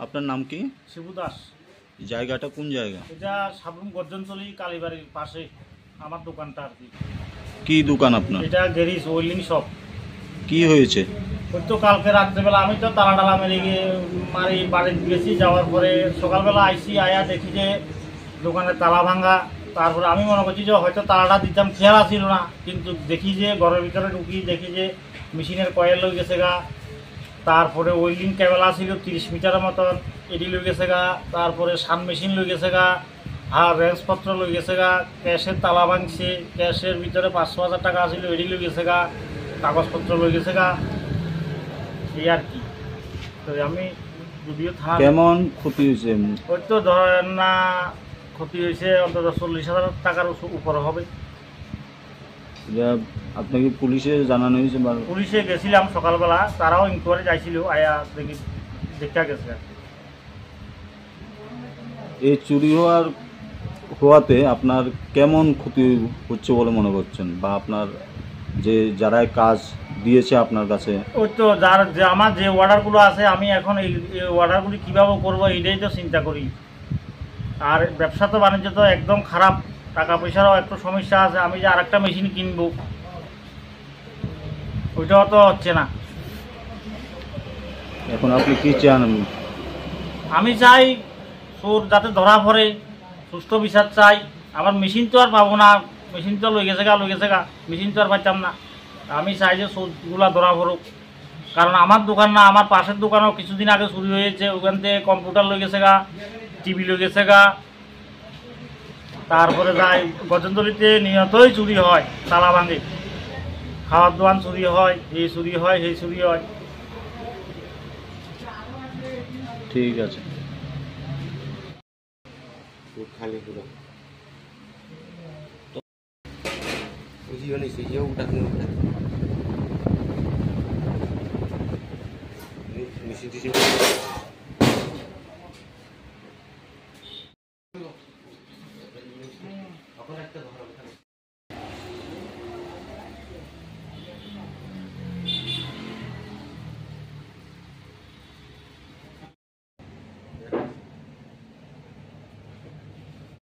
আপনার নাম কি? শিবু দাস। জায়গাটা কোন জায়গা? এটা সাবরুম গর্জনতলি কালীবাড়ির পাশে আমার দোকানটা আর কি। কি দোকান আপনার? এটা গ্যারেজ ওয়েল্ডিং শপ। কি হয়েছে? ওই তো কালকে রাত্রেবেলা আমি তো তালা টালা মেরে গিয়ে মারি বাড়ি গেছি, যাওয়ার পরে সকালবেলা আইসি আয়া দেখি যে দোকানের তালা ভাঙা। তারপরে আমি মনে করছি যে হয়তো তালাটা দিতাম, খেয়াল আসছিল না, কিন্তু দেখি যে ঘরের ভিতরে ঢুকি দেখি যে মেশিনের কয়েল লই গেছে গা। তারপরে ওয়েল্ডিং কেবল আসছিল 30 মিটারের মতন, এটি লই গেছে গা। তারপরে সান মেশিন লই গেছে গা, আর রেঞ্জপত্র লই গেছে গা। ক্যাশের তালা ভাঙছে, ক্যাশের ভিতরে 500,000 টাকা আসছিল, এটি লই গেছে গা। কাগজপত্র লই গেছে গা, এই আর কি। তো আমি যদিও থানা। কেমন ক্ষতি হয়েছে? ওই তো ধরেন না ক্ষতি হয়েছে অন্তত 40,000 টাকার উপরে হবে। আপনাকে পুলিশে জানানো হয়েছে? পুলিশে গেছিলাম সকালবেলা, তারাও ইনকোয়ারি যাইছিল, আয়া দেখি দেখা গেছে। এই চুরি হওয়াতে আপনার কেমন ক্ষতি হচ্ছে বলে মনে করছেন, বা আপনার যারা কাজ দিয়েছে আপনার কাছে? ওই তো আমার যে অর্ডারগুলো আছে, আমি এখন এই অর্ডারগুলি কীভাবে করবো এটাই তো চিন্তা করি। আর ব্যবসা তো বাণিজ্য তো একদম খারাপ, টাকা পয়সারও একটু সমস্যা আছে। আমি যে আরেকটা মেশিন কিনবো ওইটাও তো হচ্ছে না। এখন আপনি কি চান? আমি চাই চোর যাতে ধরা পড়ে, সুষ্ঠু বিচার চাই। আমার মেশিন তো আর পাবো না, মেশিন তো লই গেছে গা, মেশিন তো আর পাইতাম না। আমি চাই যে চোরগুলা ধরা পড়ুক, কারণ আমার দোকান না, আমার পাশের দোকানও কিছুদিন আগে চুরি হয়েছে। ওখান থেকে কম্পিউটার লই গেছে গা, টিভি লই গেছে গা। তারপরে যাই গজনতলিতে নিয়তই চুরি হয়, তালা ভাঙে, খাওয়ার দোকান চুরি হয়, এই চুরি হয়, সেই চুরি হয়। ঠিক আছে। খালি পুরো বুঝিও নি সেও উঠা মেশিন